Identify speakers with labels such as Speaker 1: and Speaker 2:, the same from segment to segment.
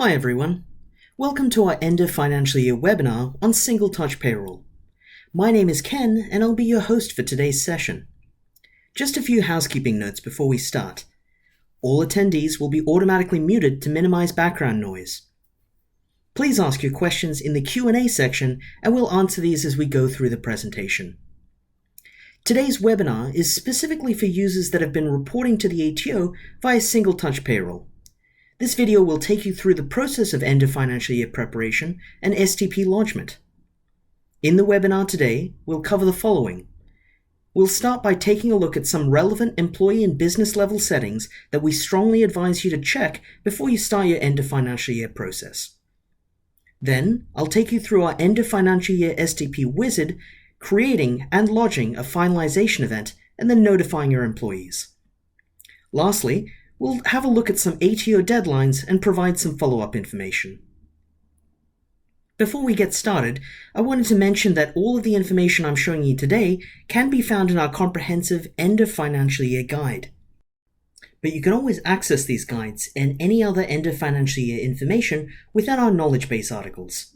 Speaker 1: Hi everyone. Welcome to our end of financial year webinar on Single Touch Payroll. My name is Ken and I'll be your host for today's session. Just a few housekeeping notes before we start. All attendees will be automatically muted to minimize background noise. Please ask your questions in the Q&A section and we'll answer these as we go through the presentation. Today's webinar is specifically for users that have been reporting to the ATO via Single Touch Payroll. This video will take you through the process of end of financial year preparation and STP lodgement. In the webinar today, we'll cover the following. We'll start by taking a look at some relevant employee and business level settings that we strongly advise you to check before you start your end of financial year process. Then, I'll take you through our end of financial year STP wizard, creating and lodging a finalization event, and then notifying your employees. Lastly, we'll have a look at some ATO deadlines and provide some follow-up information. Before we get started, I wanted to mention that all of the information I'm showing you today can be found in our comprehensive end of financial year guide. But you can always access these guides and any other end of financial year information within our knowledge base articles.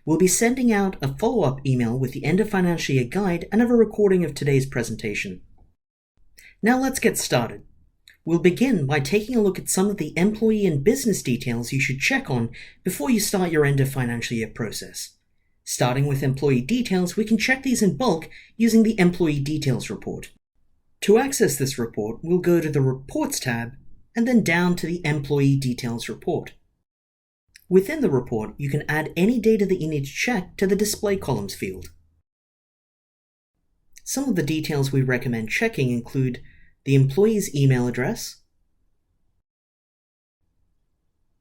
Speaker 1: We'll be sending out a follow-up email with the end of financial year guide and have a recording of today's presentation. Now let's get started. We'll begin by taking a look at some of the employee and business details you should check on before you start your end of financial year process. Starting with employee details, we can check these in bulk using the Employee Details report. To access this report, we'll go to the Reports tab and then down to the Employee Details report. Within the report, you can add any data that you need to check to the Display Columns field. Some of the details we recommend checking include the employee's email address,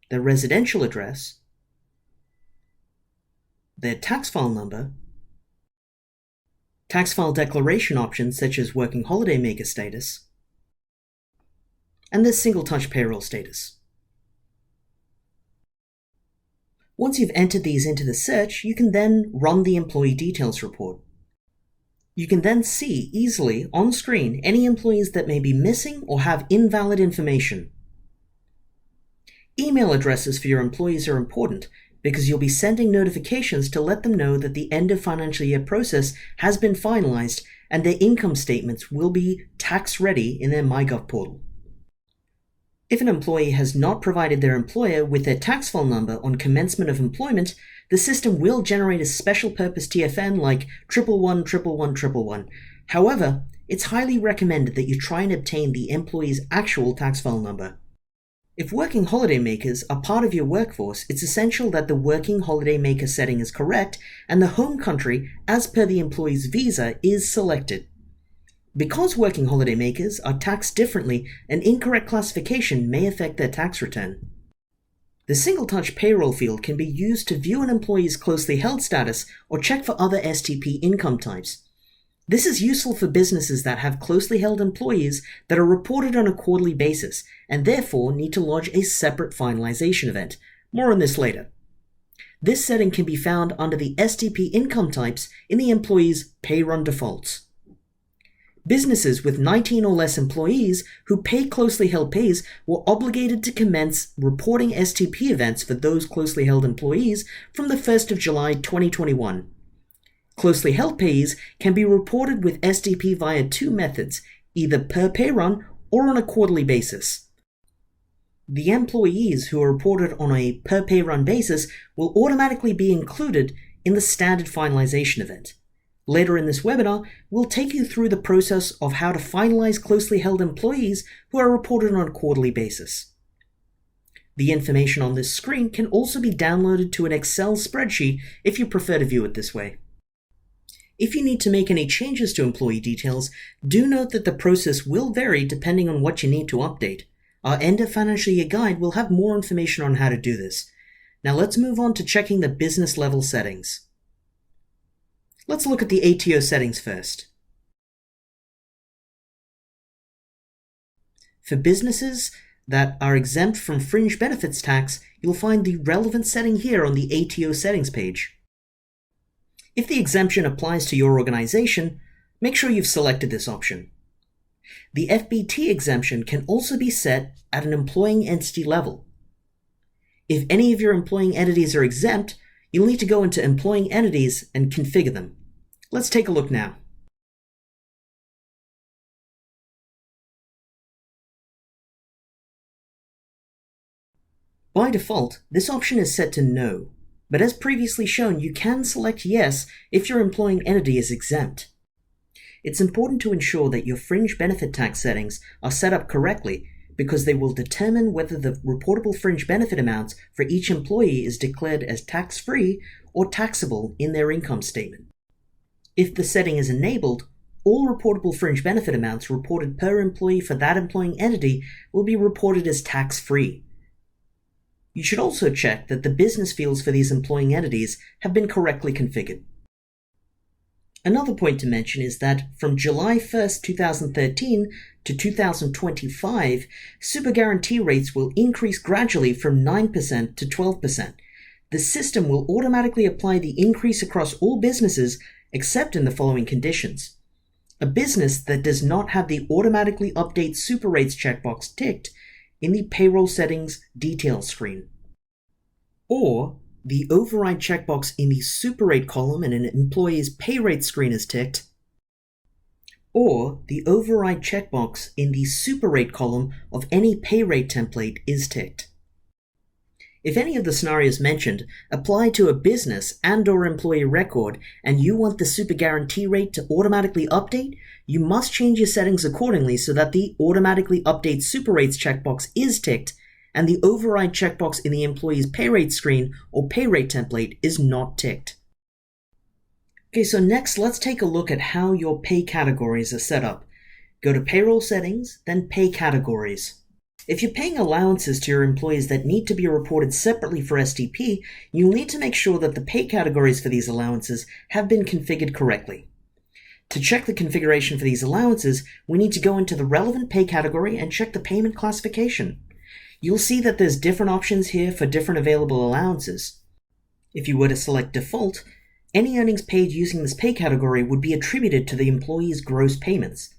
Speaker 1: their residential address, their tax file number, tax file declaration options such as working holiday maker status, and their single touch payroll status. Once you've entered these into the search, you can then run the employee details report. You can then see easily on screen any employees that may be missing or have invalid information. Email addresses for your employees are important because you'll be sending notifications to let them know that the end of financial year process has been finalized and their income statements will be tax ready in their MyGov portal. If an employee has not provided their employer with their tax file number on commencement of employment, the system will generate a special purpose TFN like 1111111. However, it's highly recommended that you try and obtain the employee's actual tax file number. If working holiday makers are part of your workforce, it's essential that the working holiday maker setting is correct and the home country, as per the employee's visa, is selected. Because working holiday makers are taxed differently, an incorrect classification may affect their tax return. The Single Touch Payroll field can be used to view an employee's closely held status or check for other STP income types. This is useful for businesses that have closely held employees that are reported on a quarterly basis and therefore need to lodge a separate finalization event. More on this later. This setting can be found under the STP income types in the employee's pay run defaults. Businesses with 19 or less employees who pay closely held pays were obligated to commence reporting STP events for those closely held employees from the 1st of July 2021. Closely held pays can be reported with STP via two methods, either per pay run or on a quarterly basis. The employees who are reported on a per pay run basis will automatically be included in the standard finalization event. Later in this webinar, we'll take you through the process of how to finalize closely held employees who are reported on a quarterly basis. The information on this screen can also be downloaded to an Excel spreadsheet if you prefer to view it this way. If you need to make any changes to employee details, do note that the process will vary depending on what you need to update. Our end of financial year guide will have more information on how to do this. Now let's move on to checking the business level settings. Let's look at the ATO settings first. For businesses that are exempt from fringe benefits tax, you'll find the relevant setting here on the ATO settings page. If the exemption applies to your organization, make sure you've selected this option. The FBT exemption can also be set at an employing entity level. If any of your employing entities are exempt, you'll need to go into Employing Entities and configure them. Let's take a look now. By default, this option is set to No, but as previously shown, you can select Yes if your employing entity is exempt. It's important to ensure that your fringe benefit tax settings are set up correctly because they will determine whether the reportable fringe benefit amounts for each employee is declared as tax-free or taxable in their income statement. If the setting is enabled, all reportable fringe benefit amounts reported per employee for that employing entity will be reported as tax-free. You should also check that the business fields for these employing entities have been correctly configured. Another point to mention is that from July 1st, 2013 to 2025, super guarantee rates will increase gradually from 9% to 12%. The system will automatically apply the increase across all businesses except in the following conditions. A business that does not have the automatically update super rates checkbox ticked in the payroll settings details screen, or the override checkbox in the super rate column in an employee's pay rate screen is ticked, or the override checkbox in the super rate column of any pay rate template is ticked. If any of the scenarios mentioned apply to a business and/or employee record and you want the super guarantee rate to automatically update, you must change your settings accordingly so that the automatically update super rates checkbox is ticked and the override checkbox in the employee's pay rate screen or pay rate template is not ticked. Okay, so next let's take a look at how your pay categories are set up. Go to Payroll Settings, then Pay Categories. If you're paying allowances to your employees that need to be reported separately for SDP, you'll need to make sure that the pay categories for these allowances have been configured correctly. To check the configuration for these allowances, we need to go into the relevant pay category and check the payment classification. You'll see that there's different options here for different available allowances. If you were to select Default, any earnings paid using this pay category would be attributed to the employee's gross payments.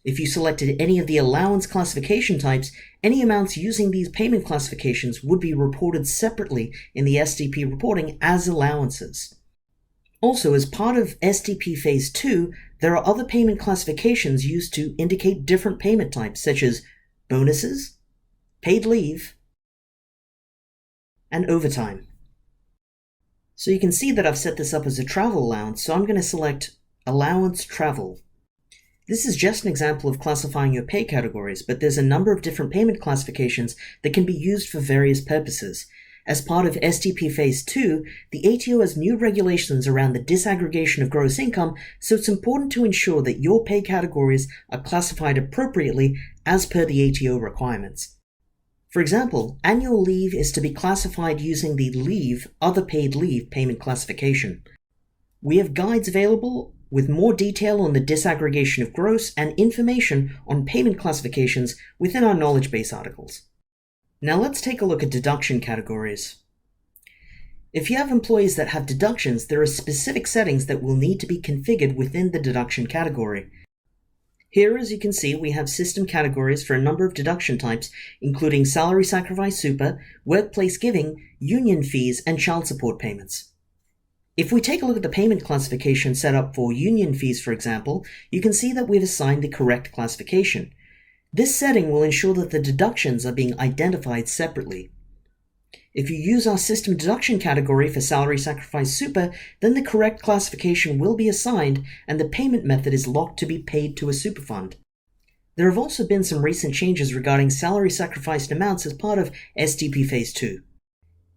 Speaker 1: If you selected any of the allowance classification types, any amounts using these payment classifications would be reported separately in the SDP reporting as allowances. Also, as part of SDP Phase 2, there are other payment classifications used to indicate different payment types, such as bonuses, paid leave, and overtime. So you can see that I've set this up as a travel allowance, so I'm going to select Allowance Travel. This is just an example of classifying your pay categories, but there's a number of different payment classifications that can be used for various purposes. As part of SDP Phase 2, the ATO has new regulations around the disaggregation of gross income, so it's important to ensure that your pay categories are classified appropriately as per the ATO requirements. For example, annual leave is to be classified using the Leave, Other Paid Leave payment classification. We have guides available with more detail on the disaggregation of gross and information on payment classifications within our knowledge base articles. Now let's take a look at deduction categories. If you have employees that have deductions, there are specific settings that will need to be configured within the deduction category. Here, as you can see, we have system categories for a number of deduction types, including salary sacrifice super, workplace giving, union fees, and child support payments. If we take a look at the payment classification set up for union fees, for example, you can see that we've assigned the correct classification. This setting will ensure that the deductions are being identified separately. If you use our system deduction category for salary sacrifice super, then the correct classification will be assigned and the payment method is locked to be paid to a super fund. There have also been some recent changes regarding salary sacrificed amounts as part of SDP Phase 2.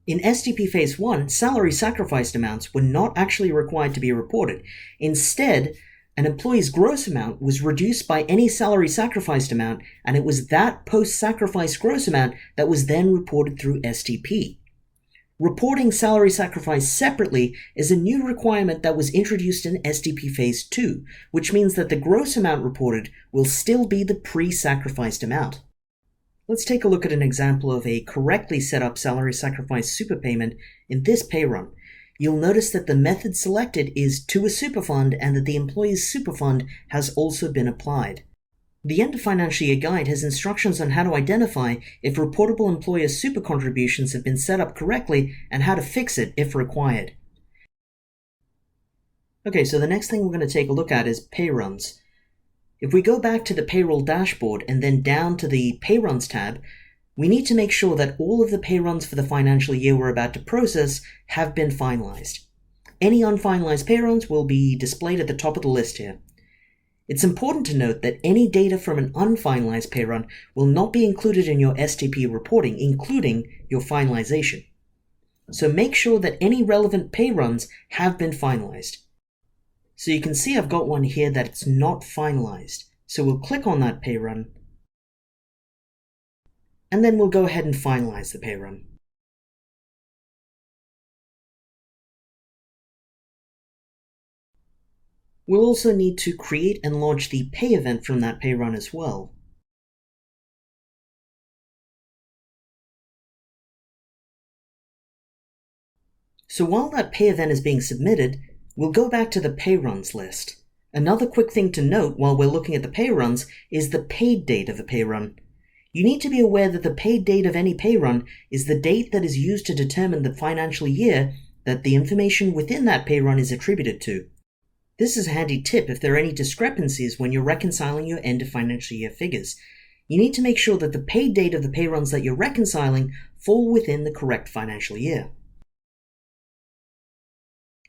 Speaker 1: In SDP Phase 1, salary sacrificed amounts were not actually required to be reported. Instead, an employee's gross amount was reduced by any salary sacrificed amount, and it was that post-sacrifice gross amount that was then reported through SDP. Reporting salary sacrifice separately is a new requirement that was introduced in SDP Phase 2, which means that the gross amount reported will still be the pre-sacrificed amount. Let's take a look at an example of a correctly set up salary sacrifice super payment in this pay run. You'll notice that the method selected is to a super fund and that the employee's super fund has also been applied. The end of financial year guide has instructions on how to identify if reportable employer super contributions have been set up correctly and how to fix it if required. Okay, so the next thing we're going to take a look at is pay runs. If we go back to the payroll dashboard and then down to the pay runs tab, we need to make sure that all of the pay runs for the financial year we're about to process have been finalized. Any unfinalized pay runs will be displayed at the top of the list here. It's important to note that any data from an unfinalized pay run will not be included in your STP reporting, including your finalization. So make sure that any relevant pay runs have been finalized. So you can see I've got one here that it's not finalized. So we'll click on that pay run, and then we'll go ahead and finalize the pay run. We'll also need to create and launch the pay event from that pay run as well. So while that pay event is being submitted, we'll go back to the pay runs list. Another quick thing to note while we're looking at the pay runs is the paid date of a pay run. You need to be aware that the paid date of any pay run is the date that is used to determine the financial year that the information within that pay run is attributed to. This is a handy tip if there are any discrepancies when you're reconciling your end of financial year figures. You need to make sure that the paid date of the pay runs that you're reconciling fall within the correct financial year.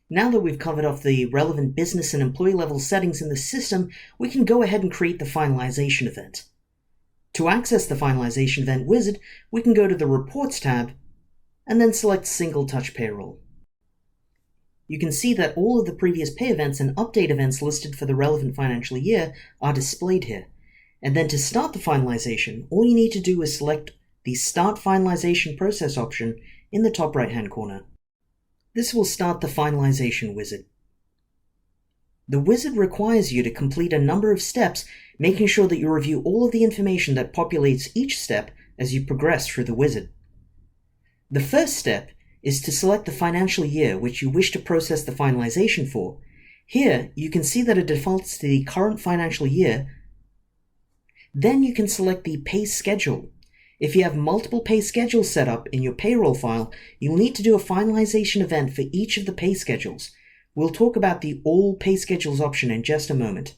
Speaker 1: Now that we've covered off the relevant business and employee level settings in the system, we can go ahead and create the finalization event. To access the finalization event wizard, we can go to the Reports tab and then select Single Touch Payroll. You can see that all of the previous pay events and update events listed for the relevant financial year are displayed here. And then to start the finalization, all you need to do is select the Start Finalization Process option in the top right-hand corner. This will start the finalization wizard. The wizard requires you to complete a number of steps, making sure that you review all of the information that populates each step as you progress through the wizard. The first step is to select the financial year which you wish to process the finalization for. Here, you can see that it defaults to the current financial year. Then you can select the pay schedule. If you have multiple pay schedules set up in your payroll file, you'll need to do a finalization event for each of the pay schedules. We'll talk about the All Pay Schedules option in just a moment.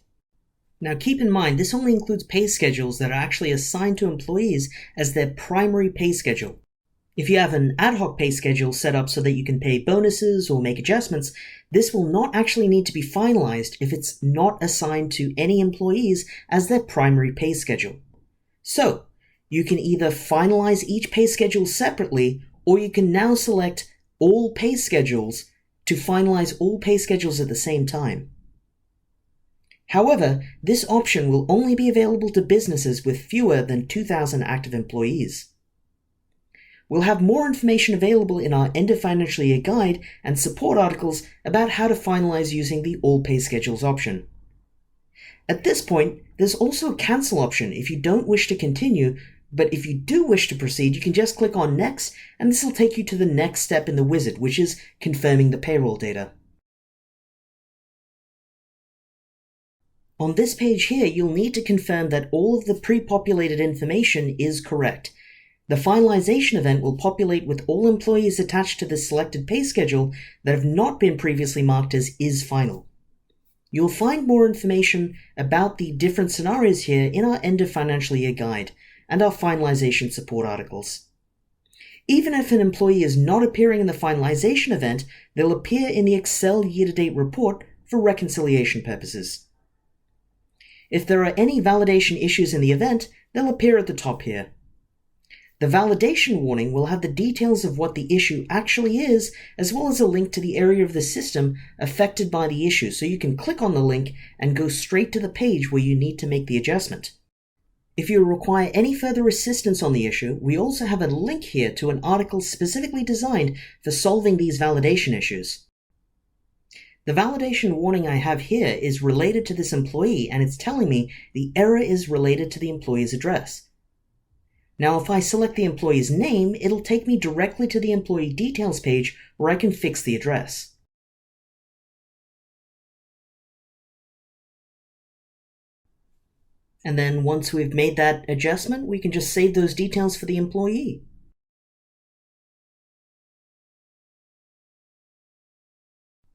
Speaker 1: Now keep in mind, this only includes pay schedules that are actually assigned to employees as their primary pay schedule. If you have an ad hoc pay schedule set up so that you can pay bonuses or make adjustments, this will not actually need to be finalized if it's not assigned to any employees as their primary pay schedule. So, you can either finalize each pay schedule separately, or you can now select All Pay Schedules to finalize all pay schedules at the same time. However, this option will only be available to businesses with fewer than 2,000 active employees. We'll have more information available in our end of financial year guide and support articles about how to finalize using the All Pay Schedules option. At this point, there's also a cancel option if you don't wish to continue, but if you do wish to proceed, you can just click on Next, and this will take you to the next step in the wizard, which is confirming the payroll data. On this page here, you'll need to confirm that all of the pre-populated information is correct. The finalization event will populate with all employees attached to the selected pay schedule that have not been previously marked as is final. You'll find more information about the different scenarios here in our end of financial year guide and our finalization support articles. Even if an employee is not appearing in the finalization event, they'll appear in the Excel year-to-date report for reconciliation purposes. If there are any validation issues in the event, they'll appear at the top here. The validation warning will have the details of what the issue actually is, as well as a link to the area of the system affected by the issue, so you can click on the link and go straight to the page where you need to make the adjustment. If you require any further assistance on the issue, we also have a link here to an article specifically designed for solving these validation issues. The validation warning I have here is related to this employee, and it's telling me the error is related to the employee's address. Now, if I select the employee's name, it'll take me directly to the employee details page where I can fix the address. And then once we've made that adjustment, we can just save those details for the employee.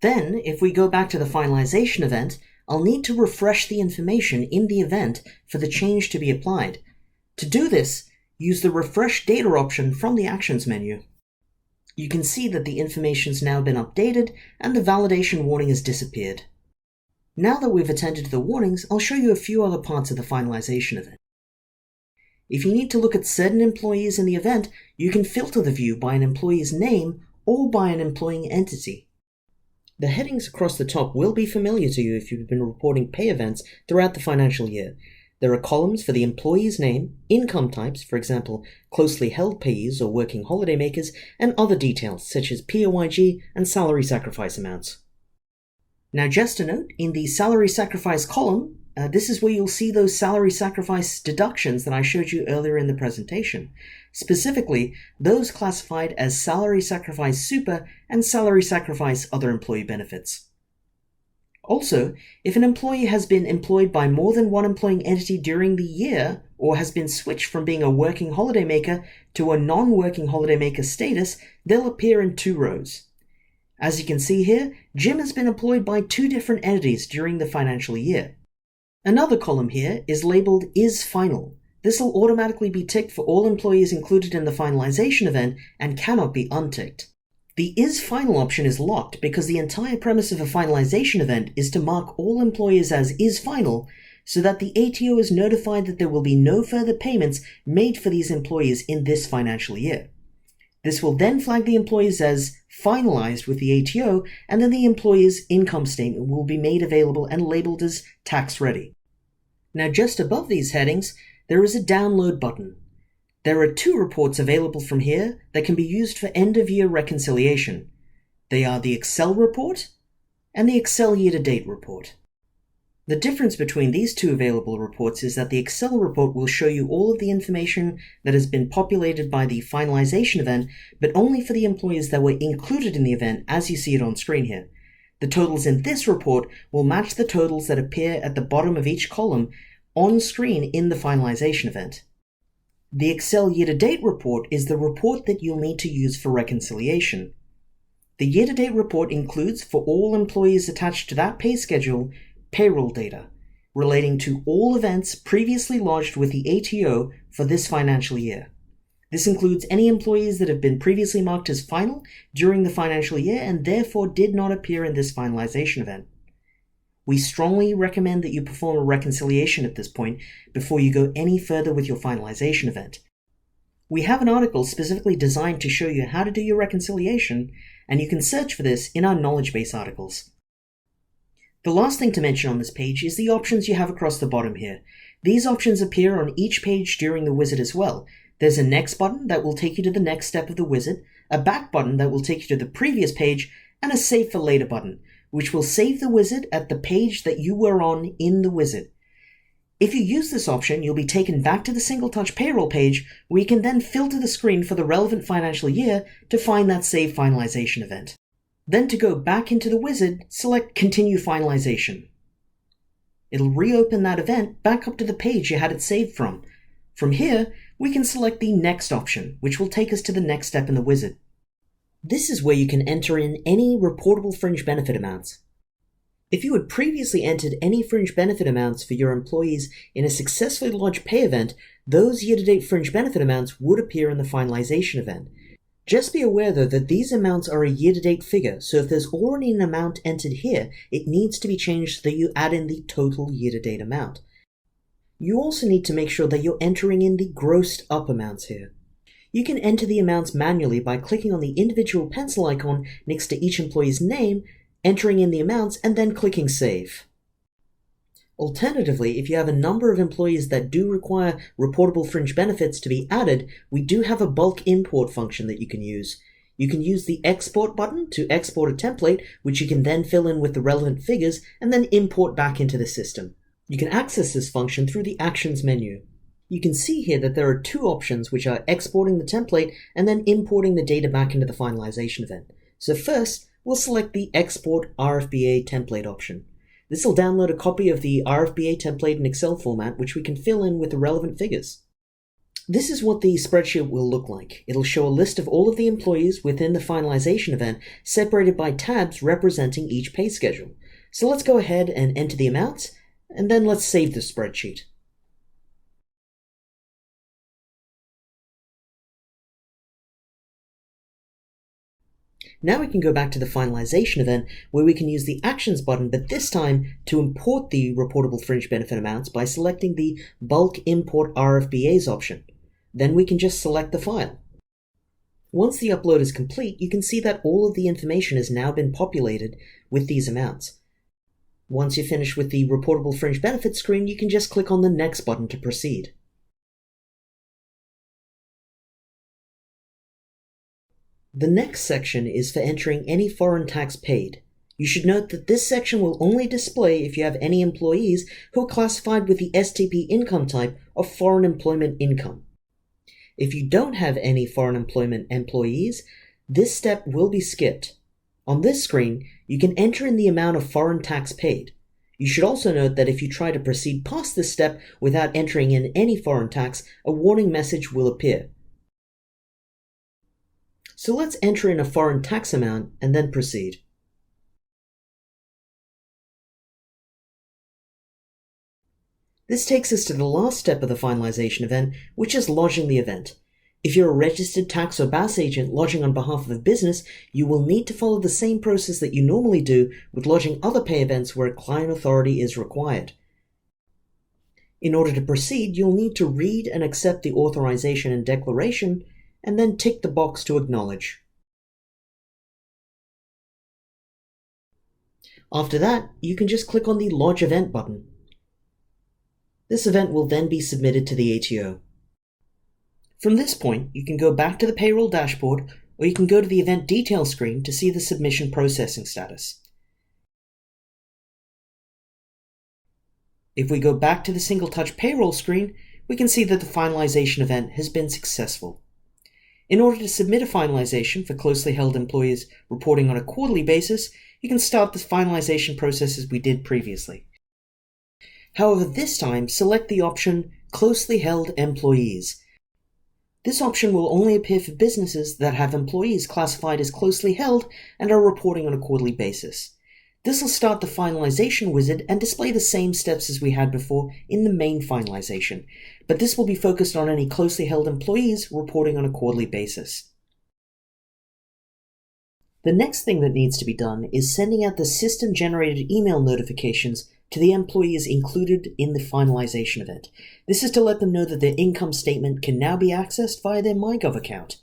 Speaker 1: Then, if we go back to the finalization event, I'll need to refresh the information in the event for the change to be applied. To do this, use the Refresh Data option from the Actions menu. You can see that the information's now been updated and the validation warning has disappeared. Now that we've attended to the warnings, I'll show you a few other parts of the finalization event. If you need to look at certain employees in the event, you can filter the view by an employee's name or by an employing entity. The headings across the top will be familiar to you if you've been reporting pay events throughout the financial year. There are columns for the employee's name, income types, for example, closely held payees or working holiday makers, and other details such as PAYG and salary sacrifice amounts. Now just a note, in the salary sacrifice column, this is where you'll see those salary sacrifice deductions that I showed you earlier in the presentation. Specifically, those classified as salary sacrifice super and salary sacrifice other employee benefits. Also, if an employee has been employed by more than one employing entity during the year, or has been switched from being a working holiday maker to a non-working holiday maker status, they'll appear in 2 rows. As you can see here, Jim has been employed by 2 different entities during the financial year. Another column here is labeled Is Final. This will automatically be ticked for all employees included in the finalization event and cannot be unticked. The Is Final option is locked because the entire premise of a finalization event is to mark all employees as Is Final so that the ATO is notified that there will be no further payments made for these employees in this financial year. This will then flag the employees as finalized with the ATO, and then the employee's income statement will be made available and labeled as tax ready. Now just above these headings, there is a download button. There are 2 reports available from here that can be used for end-of-year reconciliation. They are the Excel report and the Excel year-to-date report. The difference between these 2 available reports is that the Excel report will show you all of the information that has been populated by the finalization event, but only for the employees that were included in the event as you see it on screen here. The totals in this report will match the totals that appear at the bottom of each column on screen in the finalization event. The Excel year-to-date report is the report that you'll need to use for reconciliation. The year-to-date report includes, for all employees attached to that pay schedule, payroll data relating to all events previously lodged with the ATO for this financial year. This includes any employees that have been previously marked as final during the financial year and therefore did not appear in this finalization event. We strongly recommend that you perform a reconciliation at this point before you go any further with your finalization event. We have an article specifically designed to show you how to do your reconciliation, and you can search for this in our knowledge base articles. The last thing to mention on this page is the options you have across the bottom here. These options appear on each page during the wizard as well. There's a next button that will take you to the next step of the wizard, a back button that will take you to the previous page, and a save for later button, which will save the wizard at the page that you were on in the wizard. If you use this option, you'll be taken back to the Single Touch Payroll page, where you can then filter the screen for the relevant financial year to find that save finalization event. Then to go back into the wizard, select Continue Finalization. It'll reopen that event back up to the page you had it saved from. From here, we can select the Next option, which will take us to the next step in the wizard. This is where you can enter in any reportable fringe benefit amounts. If you had previously entered any fringe benefit amounts for your employees in a successfully lodged pay event, those year-to-date fringe benefit amounts would appear in the finalization event. Just be aware though that these amounts are a year-to-date figure, so if there's already an amount entered here, it needs to be changed so that you add in the total year-to-date amount. You also need to make sure that you're entering in the grossed up amounts here. You can enter the amounts manually by clicking on the individual pencil icon next to each employee's name, entering in the amounts, and then clicking Save. Alternatively, if you have a number of employees that do require reportable fringe benefits to be added, we do have a bulk import function that you can use. You can use the Export button to export a template, which you can then fill in with the relevant figures and then import back into the system. You can access this function through the Actions menu. You can see here that there are 2 options, which are exporting the template and then importing the data back into the finalization event. So first, we'll select the Export RFBA template option. This will download a copy of the RFBA template in Excel format, which we can fill in with the relevant figures. This is what the spreadsheet will look like. It'll show a list of all of the employees within the finalization event, separated by tabs representing each pay schedule. So let's go ahead and enter the amounts, and then let's save the spreadsheet. Now we can go back to the finalization event where we can use the Actions button, but this time to import the reportable fringe benefit amounts by selecting the Bulk Import RFBAs option. Then we can just select the file. Once the upload is complete, you can see that all of the information has now been populated with these amounts. Once you're finished with the reportable fringe benefit screen, you can just click on the Next button to proceed. The next section is for entering any foreign tax paid. You should note that this section will only display if you have any employees who are classified with the STP income type of foreign employment income. If you don't have any foreign employment employees, this step will be skipped. On this screen, you can enter in the amount of foreign tax paid. You should also note that if you try to proceed past this step without entering in any foreign tax, a warning message will appear. So let's enter in a foreign tax amount and then proceed. This takes us to the last step of the finalization event, which is lodging the event. If you're a registered tax or BAS agent lodging on behalf of a business, you will need to follow the same process that you normally do with lodging other pay events where a client authority is required. In order to proceed, you'll need to read and accept the authorization and declaration, and then tick the box to acknowledge. After that, you can just click on the Lodge Event button. This event will then be submitted to the ATO. From this point, you can go back to the payroll dashboard, or you can go to the event details screen to see the submission processing status. If we go back to the Single Touch Payroll screen, we can see that the finalization event has been successful. In order to submit a finalization for closely held employees reporting on a quarterly basis, you can start the finalization process as we did previously. However, this time, select the option Closely Held Employees. This option will only appear for businesses that have employees classified as closely held and are reporting on a quarterly basis. This will start the finalization wizard and display the same steps as we had before in the main finalization, but this will be focused on any closely held employees reporting on a quarterly basis. The next thing that needs to be done is sending out the system-generated email notifications to the employees included in the finalization event. This is to let them know that their income statement can now be accessed via their MyGov account.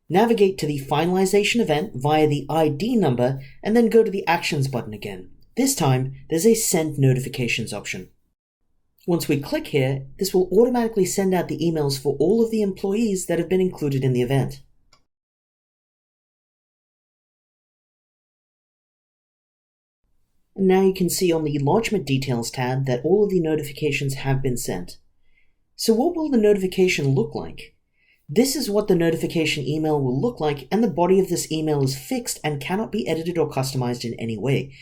Speaker 1: Navigate to the finalization event via the ID number and then go to the Actions button again. This time, there's a Send Notifications option. Once we click here, this will automatically send out the emails for all of the employees that have been included in the event. And now you can see on the Lodgement Details tab that all of the notifications have been sent. So what will the notification look like? This is what the notification email will look like, and the body of this email is fixed and cannot be edited or customized in any way.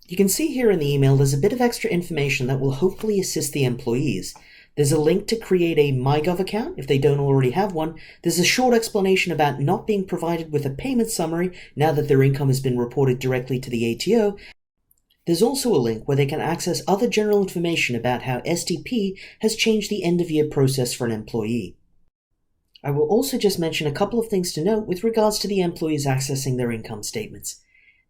Speaker 1: You can see here in the email there's a bit of extra information that will hopefully assist the employees. There's a link to create a MyGov account if they don't already have one. There's a short explanation about not being provided with a payment summary now that their income has been reported directly to the ATO. There's also a link where they can access other general information about how STP has changed the end-of-year process for an employee. I will also just mention a couple of things to note with regards to the employees accessing their income statements.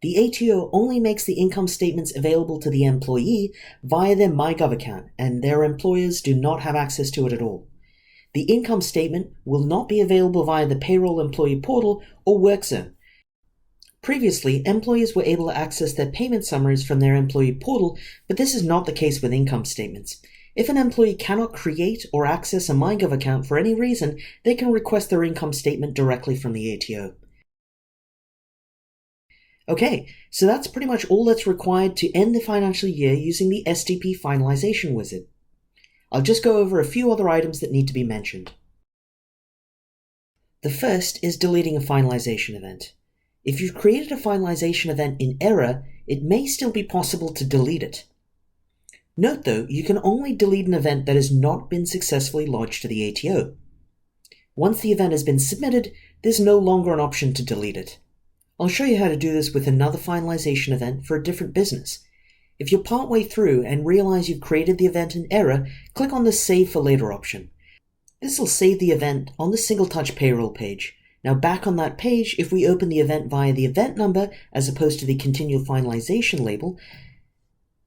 Speaker 1: The ATO only makes the income statements available to the employee via their MyGov account, and their employers do not have access to it at all. The income statement will not be available via the Payroll Employee Portal or WorkZone. Previously, employees were able to access their payment summaries from their employee portal, but this is not the case with income statements. If an employee cannot create or access a MyGov account for any reason, they can request their income statement directly from the ATO. Okay, so that's pretty much all that's required to end the financial year using the STP finalization wizard. I'll just go over a few other items that need to be mentioned. The first is deleting a finalization event. If you've created a finalization event in error, it may still be possible to delete it. Note though, you can only delete an event that has not been successfully lodged to the ATO. Once the event has been submitted, there's no longer an option to delete it. I'll show you how to do this with another finalization event for a different business. If you're partway through and realize you've created the event in error, click on the Save for Later option. This will save the event on the Single Touch Payroll page. Now back on that page, if we open the event via the event number as opposed to the continual finalization label,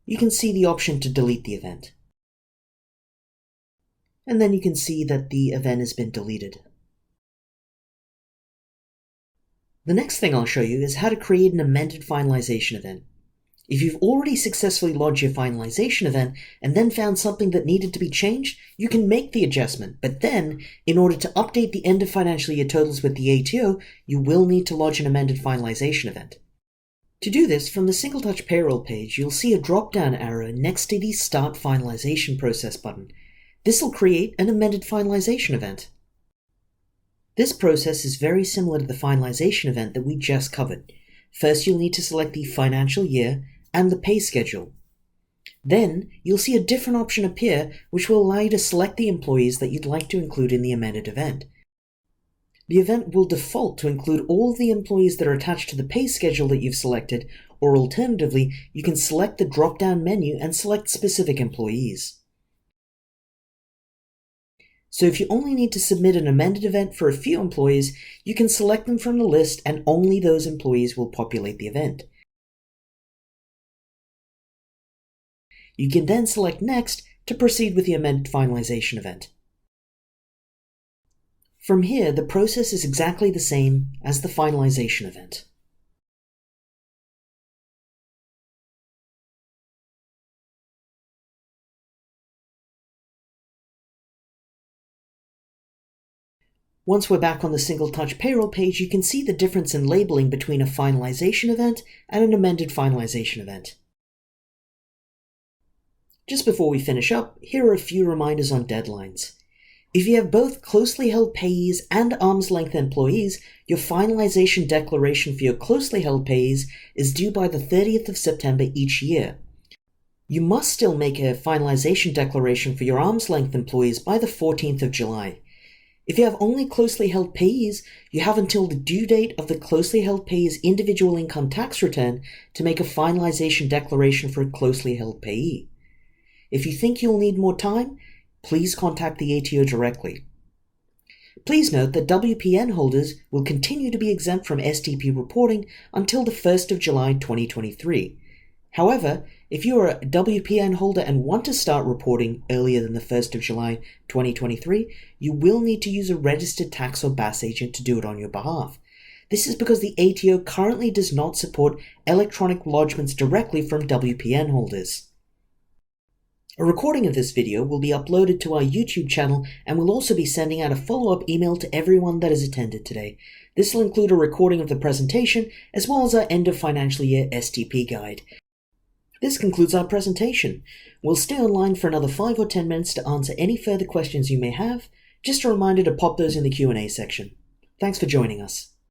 Speaker 1: you can see the option to delete the event. And then you can see that the event has been deleted. The next thing I'll show you is how to create an amended finalization event. If you've already successfully lodged your finalization event and then found something that needed to be changed, you can make the adjustment, but then, in order to update the end of financial year totals with the ATO, you will need to lodge an amended finalization event. To do this, from the Single Touch Payroll page, you'll see a drop-down arrow next to the Start Finalization Process button. This will create an amended finalization event. This process is very similar to the finalization event that we just covered. First, you'll need to select the financial year and the pay schedule. Then, you'll see a different option appear which will allow you to select the employees that you'd like to include in the amended event. The event will default to include all of the employees that are attached to the pay schedule that you've selected, or alternatively, you can select the drop-down menu and select specific employees. So if you only need to submit an amended event for a few employees, you can select them from the list and only those employees will populate the event. You can then select Next to proceed with the amended finalization event. From here, the process is exactly the same as the finalization event. Once we're back on the Single Touch Payroll page, you can see the difference in labeling between a finalization event and an amended finalization event. Just before we finish up, here are a few reminders on deadlines. If you have both closely held payees and arm's length employees, your finalization declaration for your closely held payees is due by the 30th of September each year. You must still make a finalization declaration for your arm's length employees by the 14th of July. If you have only closely held payees, you have until the due date of the closely held payee's individual income tax return to make a finalization declaration for a closely held payee. If you think you'll need more time, please contact the ATO directly. Please note that WPN holders will continue to be exempt from STP reporting until the 1st of July 2023. However, if you are a WPN holder and want to start reporting earlier than the 1st of July 2023, you will need to use a registered tax or BAS agent to do it on your behalf. This is because the ATO currently does not support electronic lodgements directly from WPN holders. A recording of this video will be uploaded to our YouTube channel, and we'll also be sending out a follow-up email to everyone that has attended today. This will include a recording of the presentation, as well as our end of financial year STP guide. This concludes our presentation. We'll stay online for another 5 or 10 minutes to answer any further questions you may have. Just a reminder to pop those in the Q&A section. Thanks for joining us.